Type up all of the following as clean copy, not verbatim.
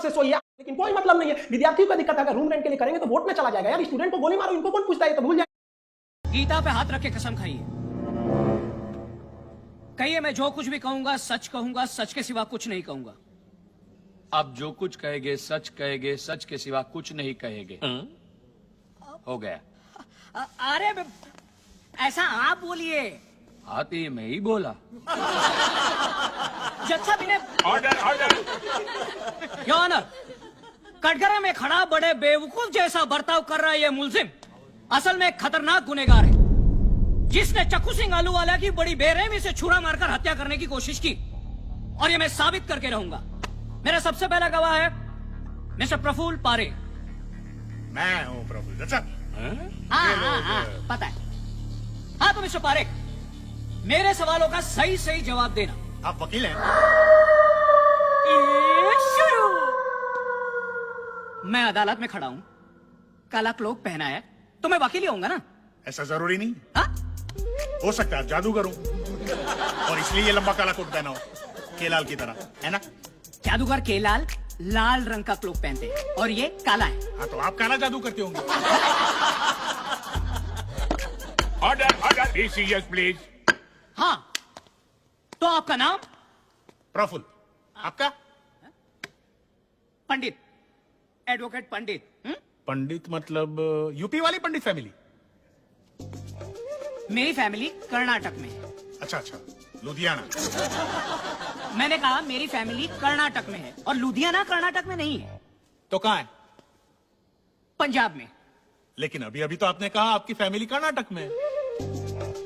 से सोइए, लेकिन कोई मतलब नहीं है। विद्यार्थियों का दिक्कत है, अगर रूम रेंट के लिए करेंगे तो वोट में चला जाएगा यार। स्टूडेंट को गोली मारो, इनको कौन पूछता है, तो भूल जाए। गीता पे हाथ रख के कसम खाइए, कहिए मैं जो कुछ भी कहूंगा सच कहूंगा, सच के सिवा कुछ नहीं कहूंगा। आप जो कुछ कहेंगे सच कहेंगे, सच के सिवा कुछ नहीं कहेंगे। हो गया। अरे ऐसा आप बोलिए। हाँ तो ये मैं ही बोला। जज साहब इन्हें ऑर्डर ऑर्डर। योर ऑनर, कटघरे में खड़ा बड़े बेवकूफ जैसा बर्ताव कर रहा है ये मुलजिम असल में एक खतरनाक गुनहगार है, जिसने चक्कू सिंह आलूवाला की बड़ी बेरहमी से छुरा मारकर हत्या करने की कोशिश की, और ये मैं साबित करके रहूंगा। मेरा सबसे पहला गवाह है मिस्टर प्रफुल्ल पारे। मैं हूँ प्रफुल्ल चाचा। हाँ, पता है। हाँ तो मिस्टर पारेख, मेरे सवालों का सही सही जवाब देना। आप वकील हैं? शुरू। मैं अदालत में खड़ा हूं, काला क्लोक पहना है, तो मैं वकील ही होऊंगा ना? ऐसा जरूरी नहीं। हाँ? हो सकता है जादूगर हूँ और इसलिए ये लंबा काला कोट पहना हो, केलाल की तरह, है ना? जादूगर केलाल लाल रंग का क्लोक पहनते हैं और ये काला है। हाँ तो आप काला जादू करते होंगे। Order order. Be serious please. हाँ तो आपका नाम? प्रफुल्ल। आपका? पंडित, एडवोकेट पंडित। पंडित मतलब यूपी वाली पंडित फैमिली? मेरी फैमिली कर्नाटक में है। अच्छा अच्छा, लुधियाना। मैंने कहा मेरी फैमिली कर्नाटक में है, और लुधियाना कर्नाटक में नहीं है। तो कहाँ है? पंजाब में। लेकिन अभी अभी तो आपने कहा आपकी फैमिली कर्नाटक में है।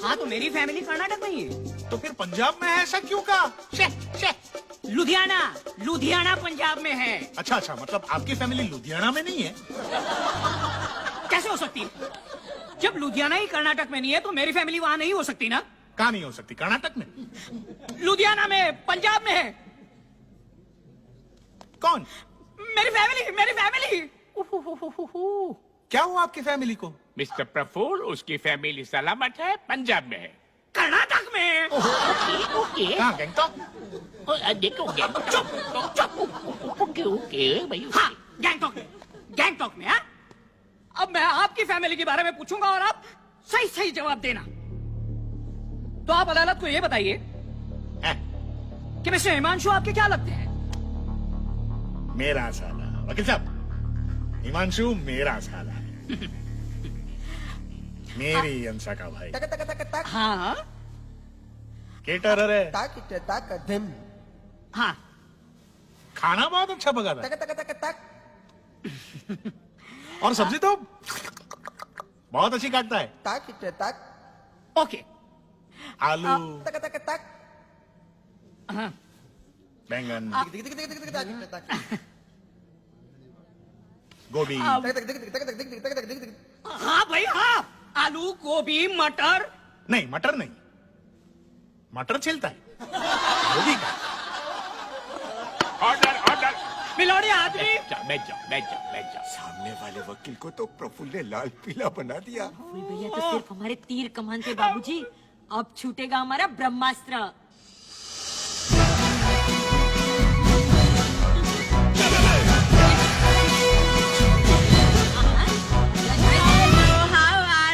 हाँ तो मेरी फैमिली कर्नाटक में ही है। तो फिर पंजाब में है ऐसा क्यों कहा? लुधियाना, लुधियाना पंजाब में है। अच्छा अच्छा, मतलब आपकी फैमिली लुधियाना में नहीं है? कैसे हो सकती है? जब लुधियाना ही कर्नाटक में नहीं है तो मेरी फैमिली वहां नहीं हो सकती ना? कहाँ नहीं हो सकती? कर्नाटक में? लुधियाना में, पंजाब में है। कौन? मेरी फैमिली, मेरी फैमिली। क्या हुआ आपकी फैमिली को? मिस्टर प्रफुल्ल, उसकी फैमिली सलामत है, पंजाब में है। कर्नाटक में। ओके कहाँ? गैंगटॉक? देखो ओके भाई। हाँ गैंगटॉक में, गैंगटॉक में। हाँ अब मैं आपकी फैमिली के बारे में पूछूंगा और आप सही सही जवाब देना। तो आप अदालत को ये बताइए कि मिस्टर हिमांशु आपके क्या लगते हैं? मेरा साला। वकील साहब, हिमांशु मेरा साला है। मेरी अंसा का भाई। तक तक तक तक हाँ केटरर है। तक तक धिम। हाँ खाना बहुत अच्छा पका था। तक तक तक तक और सब्जी तो बहुत अच्छी काटता है। तक तक ओके। आलू, तक तक तक हाँ बैंगन, दिख दिख दिख दिख दिख दिख तक गोभी। दिख दिख दिख दिख दिख दिख दिख दिख। हाँ भाई हाँ, आलू, गोभी, मटर। नहीं, मटर नहीं, मटर छिलता है, गोभी का। Order order. मिलोड़ी आदमी। बैठ जाओ। सामने वाले वकील को तो प्रफुल्ल ने लाल पीला बना दिया। भैया तो सिर्फ हमारे तीर कमान थे बाबूजी, अब छूटेगा हमारा ब्रह्मास्त्र।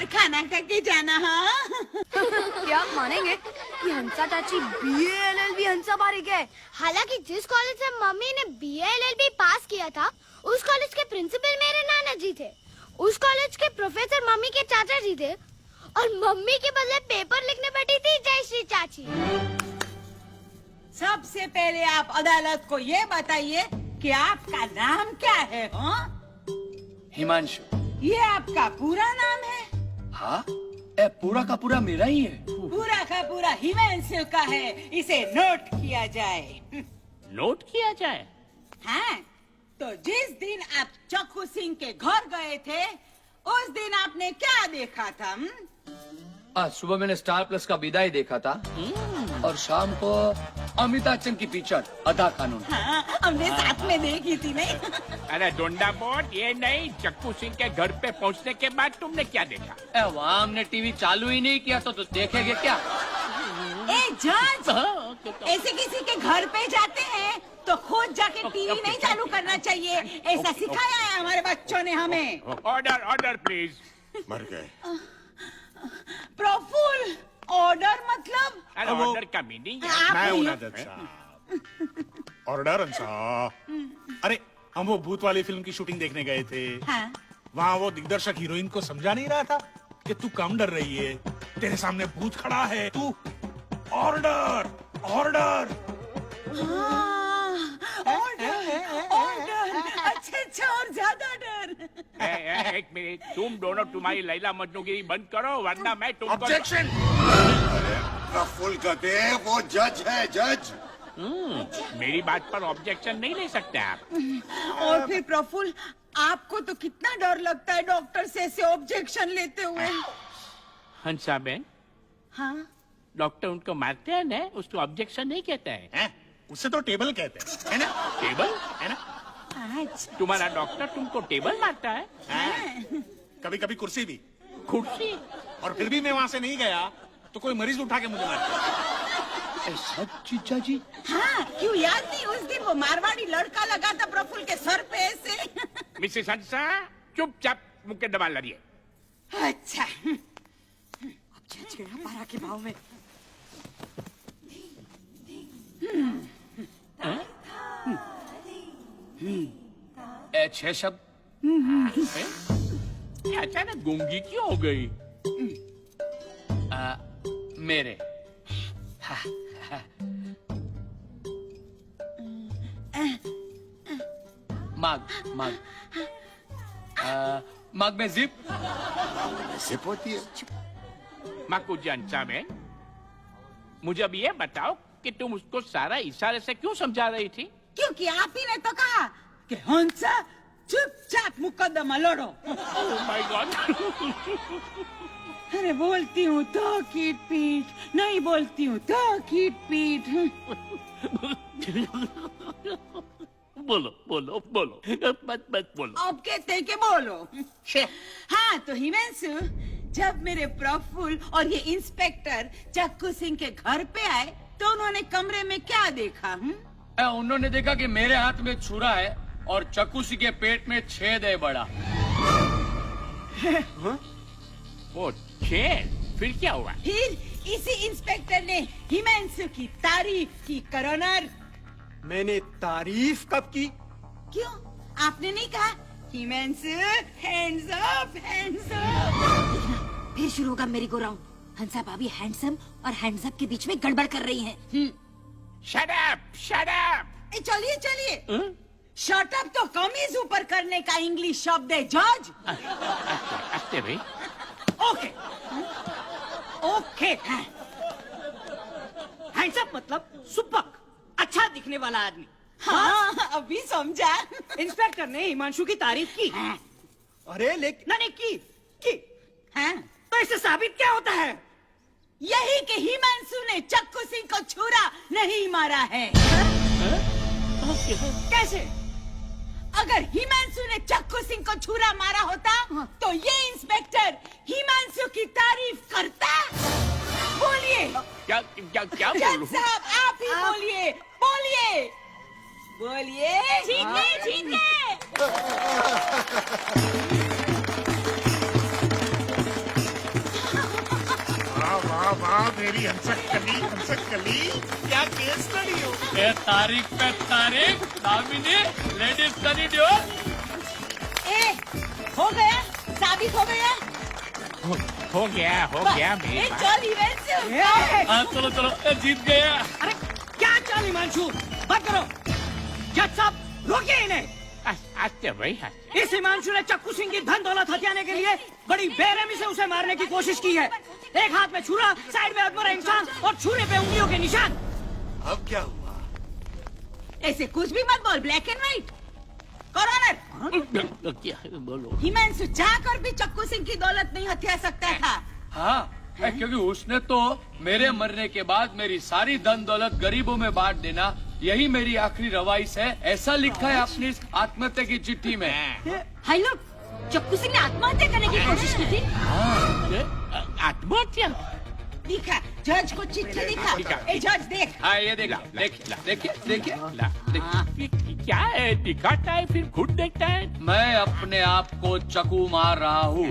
खाना करके जाना। हाँ क्या आप मानेंगे कि हंसा चाची BA-LLB हंसा बारिक है। हालांकि जिस कॉलेज से मम्मी ने BA-LLB पास किया था, उस कॉलेज के प्रिंसिपल मेरे नाना जी थे। उस कॉलेज के प्रोफेसर मम्मी के चाचा जी थे, और मम्मी के बदले पेपर लिखने बैठी थी जयश्री चाची। सबसे पहले आप अदालत को ये बताइए कि आपका नाम क्या है? हाँ हिमांशु। ये आपका पूरा नाम है? हाँ पूरा का पूरा मेरा ही है। पूरा का पूरा हिमांशु का है, इसे नोट किया जाए। नोट किया जाए? हाँ तो जिस दिन आप चक्कू सिंह के घर गए थे, उस दिन आपने क्या देखा था? आज सुबह मैंने स्टार प्लस का विदाई देखा था, और शाम को अमिताभ बच्चन की पिक्चर आधा कानून। हाँ, हमने साथ में देखी थी नहीं? अरे डोंडा बोट, ये नहीं, चक्कू सिंह के घर पे पहुंचने के बाद तुमने क्या देखा? वहाँ हमने टीवी चालू ही नहीं किया तो देखेंगे क्या? ए जज, ऐसे किसी के घर पे जाते हैं तो खुद जाके टीवी नहीं चालू करना चाहिए, ऐसा सिखाया है हमारे बच्चों ने हमें। Order order please. मर गए। प्रफुल्ल, ऑर्डर मतलब? अरे ऑर्डर का मीनिंग आप मैं हूं नहीं ना हो। जज साहब। ऑर्डर साहब। अरे हम वो भूत वाली फिल्म की शूटिंग देखने गए थे। हाँ। वहाँ वो दिग्दर्शक हीरोइन को समझा नहीं रहा था कि तू कम डर रही है, तेरे सामने भूत खड़ा है, तू ऑर्डर ऑर्डर। ऑर्डर, अच्छा और ज्यादा डर। एक मिनट, तुम दोनों तुम्हारी लैला मजनूगिरी बंद करो वरना मैं तुमको। ऑब्जेक्शन। प्रफुल्ल कहते हैं वो जज है, जज। मेरी बात पर ऑब्जेक्शन नहीं ले सकते आप। और फिर प्रफुल्ल, आपको तो कितना डर लगता है डॉक्टर से ऐसे ऑब्जेक्शन लेते हुए। हंसा बहन, हाँ, डॉक्टर उनको मारते हैं ना, उसको ऑब्जेक्शन नहीं कहते हैं। हैं? उससे तो टेबल कहते हैं, है ना? टेबल? है ना? तुम्हारा डॉक्टर तुमको टेबल मारता है? कभी कभी कुर्सी भी। कुर्सी? और फिर भी मैं वहाँ से नहीं गया तो कोई मरीज उठा के मुझे मारता। सब जीजा जी। हाँ, क्यों याद नहीं? उस दिन वो मारवाड़ी लड़का लगा था प्रफुल्ल के सर पे ऐसे। मिसेस हंसा, चुपचाप मुक्के दबा लड़िए। अच्छा, अब छेड़ा पारा के भाव में। छह शब्द। अचानक गूंगी क्यों हो गई? मेरे। माग माग माग में जिप। सिप होती है। माकूजान साहब, मुझे अब ये बताओ कि तुम उसको सारा इशारे से क्यों समझा रही थी? क्योंकि आप ही ने तो कहा कि हंसा चुपचाप मुकदमा लड़ो। Oh my God. अरे बोलती हूँ तो कीट पीट, नहीं बोलती हूँ तो कीट पीट। बोलो बोलो बोलो, मत मत बोलो। अब कहते हैं कि बोलो। हाँ, तो हिमेंशु, जब मेरे प्रफुल्ल और ये इंस्पेक्टर चक्कू सिंह के घर पे आए तो उन्होंने कमरे में क्या देखा? उन्होंने देखा कि मेरे हाथ में छुरा है और चक्कू सिंह के पेट में छेद है बड़ा। ओ छेद, फिर क्या हुआ? फिर इसी इंस्पेक्टर ने हिमेंशु की तारीफ की। करोनर, मैंने तारीफ कब की? क्यों आपने नहीं कहा हिमेंशु हैंड्स अप, हैंड्स अप? फिर शुरू होगा मेरी गो राउंड। हंसा भाभी हैंडसम और हैंड्स अप के बीच में गड़बड़ कर रही हैं। Shut up, shut up. चलिए चलिए, शट अप तो कमीज ऊपर करने का इंग्लिश शब्द है जज। आस्ते भाई। Okay okay. हैंडसम मतलब सुपक, अच्छा दिखने वाला आदमी। हाँ, अभी समझा। इंस्पेक्टर ने हिमांशु की तारीफ की। अरे लेकिन नहीं की। हाँ, तो इससे साबित क्या होता है? यही कि हिमांशु ने चक्कू सिंह को छुरा नहीं मारा है। कैसे? अगर हिमांशु ने चक्कू सिंह को छुरा मारा होता तो ये इंस्पेक्टर हिमांशु की तारीफ करता? बोलिए क्या क्या क्या जज बोलूं? साहब, आप ही बोलिए, बोलिए बोलिए। ठीक है, ठीक है। वाह वाह वाह, मेरी हंसक कली, क्या केस स्टडी हो। तारीख पे तारीख, दामिनी, लेडीज स्टडी ड्यू। ए, हो गया, साबित हो गया। हो गया मेरी ए, बात। चल हिमांशु। चलो चलो, जीत गया। अरे क्या चाल हिमांशु, बात करो। जज साहब रोकिए इन्हें। आस्ते भाई, आस्ते। इस हिमांशु ने चक्कू सिंह की धन दौलत हथियाने के लिए बड़ी बेरहमी से उसे मारने की कोशिश की है। एक हाथ में छुरा, साइड में अधमरा इंसान और छुरे पे उंगलियों के निशान। अब क्या हुआ? ऐसे कुछ भी मत बोल, ब्लैक एंड व्हाइट। कॉरोनर, क्या बोलो? हिमांशु चाहकर भी चक्कू सिंह की दौलत नहीं हथिया सकता था। हाँ, क्योंकि उसने तो मेरे मरने के बाद मेरी सारी धन दौलत गरीबों में बांट देना, यही मेरी आखिरी रवाइश है, ऐसा लिखा है अपनी इस आत्महत्या की चिट्ठी में। हाय लोग, चक्कू सिंह ने आत्महत्या करने की कोशिश की थी। आत्महत्या? दिखा जज को चिट्ठी दिखा। ए जज देख। हाँ ये देखा, देखिए देखिए देखिए ला देखिए ये क्या है, दिखाता है फिर खुद देखता है। मैं अपने आप को चकू मार रहा हूँ।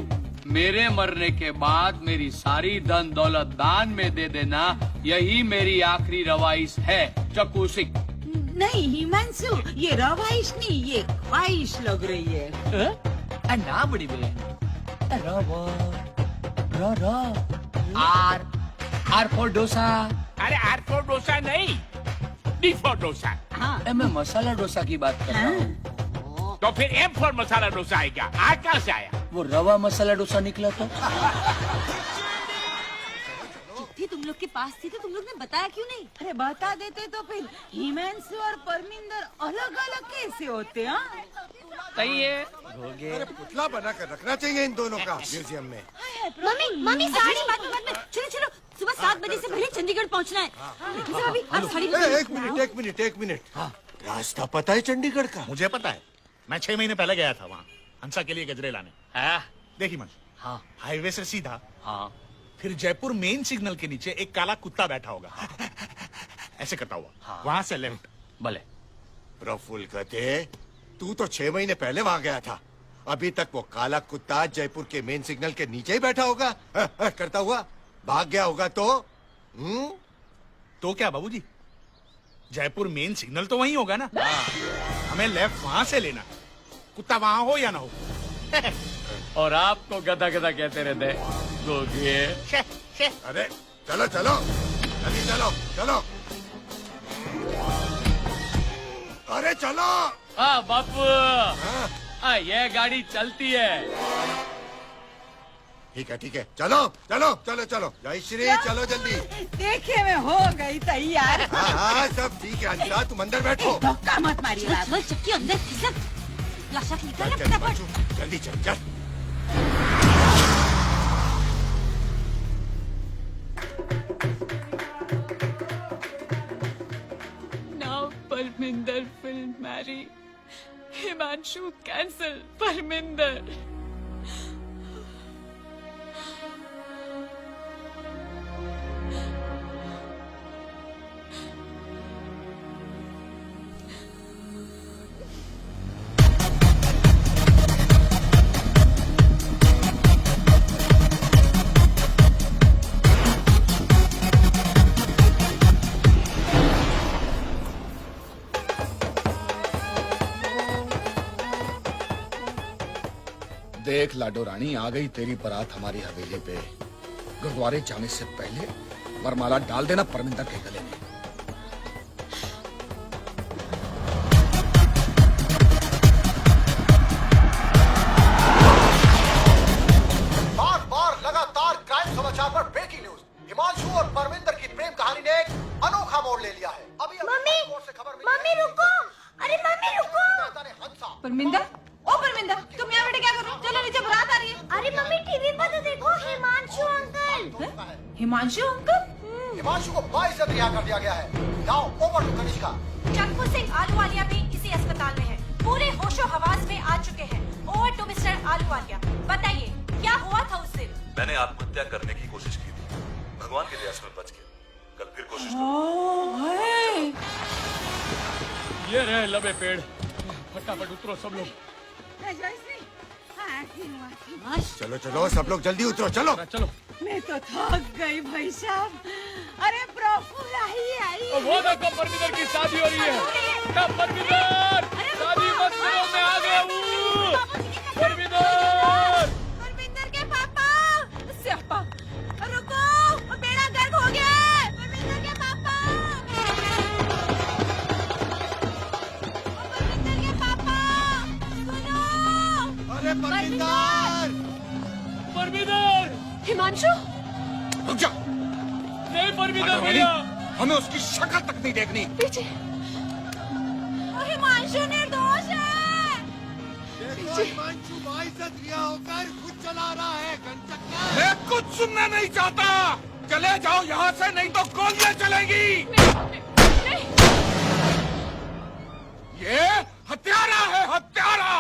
मेरे मरने के बाद मेरी सारी धन दौलत दान में दे देना, यही मेरी आखिरी रवाइश है चकू सिंह। नहीं हिमांशु, ये रवाइश नहीं, ये ख्वाहिश लग रही है। ना बड़ी बे आर फॉर डोसा। अरे आर फॉर डोसा नहीं, डी फॉर डोसा। मैं मसाला डोसा की बात कर रहा हूँ। तो फिर एम फॉर मसाला डोसा आएगा। आज कहाँ से आया? वो रवा मसाला डोसा निकला था। चिट्ठी तुम लोग के पास थी तो तुम लोग ने बताया क्यों नहीं? अरे बता देते तो फिर हिमांशु और परमिंदर अलग अलग कैसे होते? हाँ सही है। अरे पुतला बना कर रखना चाहिए इन दोनों का म्यूजियम में। मम्मी साड़ी बाद में चलो चलो, सुबह 7 बजे से पहले चंडीगढ़ पहुंचना है। अभी आप साड़ी एक मिनट। रास्ता पता है चंडीगढ़ का? मुझे पता है, मैं 6 महीने पहले गया था वहाँ हंसा के लिए गजरे लाने। देखी मन, हाँ हाईवे से सीधा, हाँ फिर जयपुर मेन सिग्नल के नीचे एक काला कुत्ता बैठा होगा, ऐसे करता हुआ, वहाँ से लेफ्ट। भले। प्रफुल्ल कहते तू तो 6 महीने पहले वहाँ गया था, अभी तक वो काला कुत्ता जयपुर के मेन सिग्नल के नीचे ही बैठा होगा करता हुआ भाग गया होगा तो क्या बाबूजी, जयपुर मेन सिग्नल तो वहीं होगा ना। हमें लेफ्ट वहाँ से लेना, कुत्ता वहाँ हो या ना हो। और आपको गधा गधा कहते रहते अरे चलो चलो जल्दी चलो चलो, अरे चलो। हाँ बापू, हाँ ये गाड़ी चलती है। ठीक है चलो चलो चलो चलो, जय श्री, चलो जल्दी। देखे मैं हो गई तैयार। हाँ सब ठीक है अंशा, तुम अंदर बैठो। धक्का मत मारिए बाबू। चल चक्की अंदर खिसक, लाशा निकाल फटाफट। जल्दी चल। Now Parminder will marry Himanshu. Cancel Parminder. देख लाडो रानी, आ गई तेरी बारात हमारी हवेली पे। गुरुद्वारे जाने से पहले वरमाला डाल देना परमिंदर के गले में। बार लगातार क्राइम समाचार पर ब्रेकिंग न्यूज। हिमांशु और परमिंदर की प्रेम कहानी ने एक अनोखा मोड़ ले लिया है। अभी मम्मी रुको, अरे मम्मी रुको। परमिंदर, ओ परमिंदर, तुम यहाँ बैठे क्या कर रहे हो? चलो नीचे बारात आ रही है। अरे मम्मी टीवी पर तो देखो, हिमांशु अंकल। हिमांशु अंकल? हिमांशु को बाइज्जत रिहा कर दिया गया है। Now over to Kanishka. Chakku Singh Ahluwalia भी इसी अस्पताल में है, पूरे होशो हवास में आ चुके हैं। ओवर टू मिस्टर आलूवालिया, बताइए क्या हुआ था उस दिन? मैंने आत्महत्या करने की कोशिश की थी, भगवान के दया से मैं बच गया। कल फिर कोशिश ये रहे लबे पेड़, फटाफट उतरो सब लोग। चलो चलो सब लोग जल्दी उतरो, चलो चलो। मैं तो थक गई भाई साहब। अरे प्रफुल्ल आई। वो देखो परमिंदर की शादी हो रही है। परमिंदर शादी मत करो, मैं आ गया हूँ। परमिंदर के पापा, स्यापा, रुको, बेड़ा गर्क हो गया। परमिंदर के पापा, परमिंदर के पापा, सुनो। अरे परमिंदर, हिमांशु, रुक जा। नहीं परमिंदर भैया, हमें उसकी शक्ल तक नहीं देखनी। पीछे। हिमांशु निर्दोष है। देखो हिमांशु बाइज्जत रिहा होकर खुद चला रहा है। मैं कुछ सुनना नहीं चाहता, चले जाओ यहाँ से, नहीं तो गोलियां चलेगी। ये हत्यारा है, हत्यारा।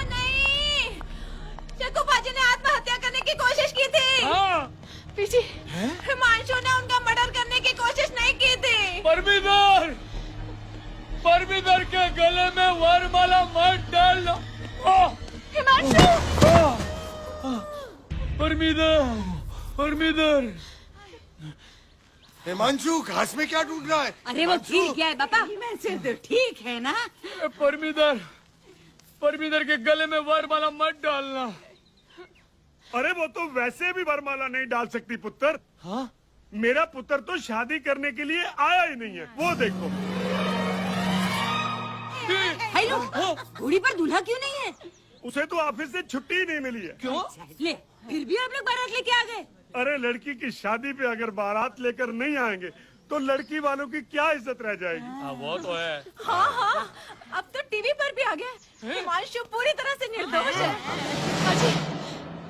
नहीं, चक्कू बाजी ने आत्महत्या करने की कोशिश की थी। पीछे हिमांशु ने उनका मर्डर करने की कोशिश नहीं की थी। परमिंदर, परमिंदर के गले में वरमाला मत डालना। हिमांशु! परमिंदर, परमिंदर। हिमांशु, घास में क्या ढूंढ रहा है? अरे वो गिर गया है बाबा। हिमांशु तो ठीक है ना? परमिंदर, परमिंदर के गले में वरमाला मत डालना। अरे वो तो वैसे भी वरमाला नहीं डाल सकती पुत्र। हाँ? मेरा पुत्र तो शादी करने के लिए आया ही नहीं है, वो देखो। हेलो, घोड़ी पर दूल्हा क्यों नहीं है? उसे तो ऑफिस से छुट्टी ही नहीं मिली है। क्यों? ले, फिर भी आप लोग बारात लेके आ गए। अरे लड़की की शादी पे अगर बारात लेकर नहीं आएंगे तो लड़की वालों की क्या इज्जत रह जाएगी? हाँ, वो तो है। हाँ हाँ, अब तो टीवी पर भी आ गया। हिमांशु पूरी तरह से निर्दोष है।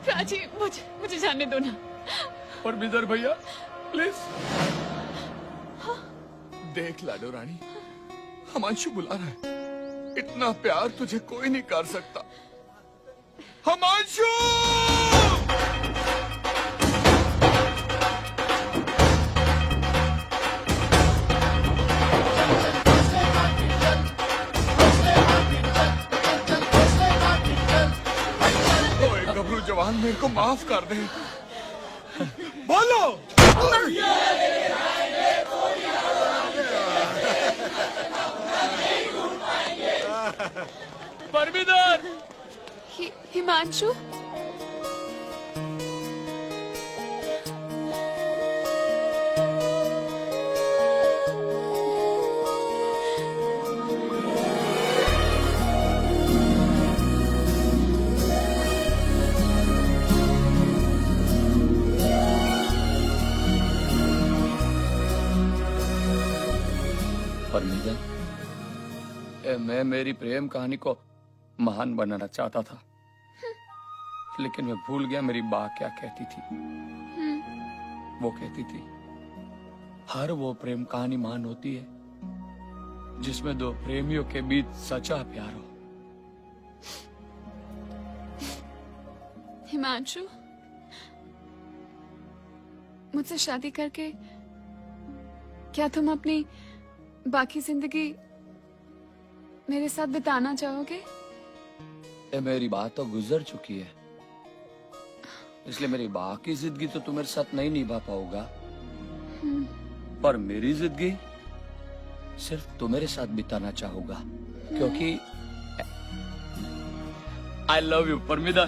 प्राची, मुझे जाने दो ना। परमिंदर भैया, प्लीज। देख लाडो रानी, हिमांशु बुला रहा है। इतना प्यार तुझे कोई नहीं कर सकता। हिमांशु! गबरू जवान, मेरे को माफ कर दे। बोलो। परमिंदर! हिमांशु? परमिंदर, मैं मेरी प्रेम कहानी को महान बनाना चाहता था, लेकिन मैं भूल गया मेरी माँ क्या कहती थी। वो कहती थी, हर वो प्रेम कहानी महान होती है जिसमें दो प्रेमियों के बीच सच्चा प्यार हो। हिमांशु, मुझसे शादी करके क्या तुम अपनी बाकी जिंदगी मेरे साथ बिताना चाहोगे? मेरी बात तो गुजर चुकी है, इसलिए मेरी बाकी जिंदगी तो तुम्हारे साथ नहीं निभा पाऊंगा, पर मेरी जिंदगी सिर्फ तुम्हारे साथ बिताना चाहूंगा, क्योंकि I love you Parminder.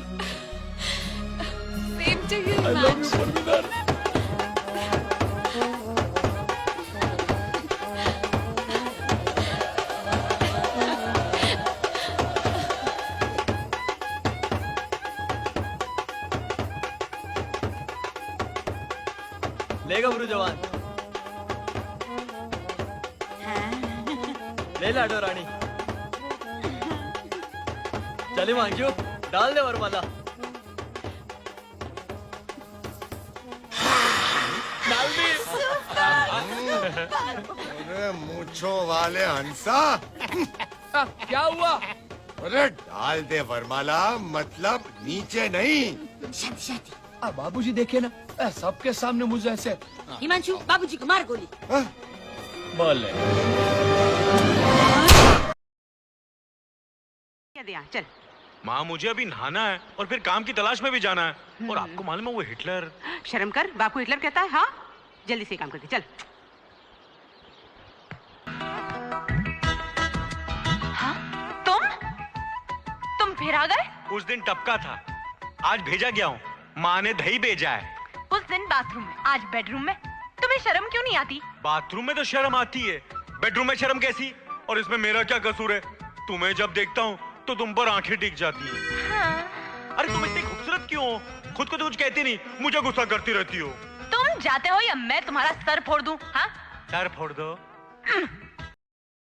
Same to you, I love you Parminder. लेगा गुरु जवान। ले लाडो रानी। चले मांगियो, डाल दे वरमाला। डाल दी। अरे मूंछों वाले हंसा, क्या हुआ? अरे डाल दे वरमाला, मतलब नीचे नहीं। शादी। बाबूजी देखे ना, सबके सामने मुझे ऐसे। हिमांशु, बाबूजी को मार गोली। बोले चल। माँ, मुझे अभी नहाना है और फिर काम की तलाश में भी जाना है, और आपको मालूम है वो हिटलर। शर्म कर, बापू हिटलर कहता है। हाँ, जल्दी से काम करते चल। हाँ? तुम फिर आ गए? उस दिन टपका था, आज भेजा गया हूँ। माँ ने दही भेजा है। उस दिन बाथरूम में, आज बेडरूम में। तुम्हें शर्म क्यों नहीं आती? बाथरूम में तो शर्म आती है, बेडरूम में शर्म कैसी? और इसमें मेरा क्या कसूर है? तुम्हें जब देखता हूँ तो तुम पर आंखें टिक जाती हैं। हाँ। अरे तुम इतनी खूबसूरत क्यों हो? खुद को तो कुछ कहती नहीं, मुझे गुस्सा करती रहती हो। तुम जाते हो या मैं तुम्हारा सर फोड़ दूं? हाँ? सर फोड़ दो।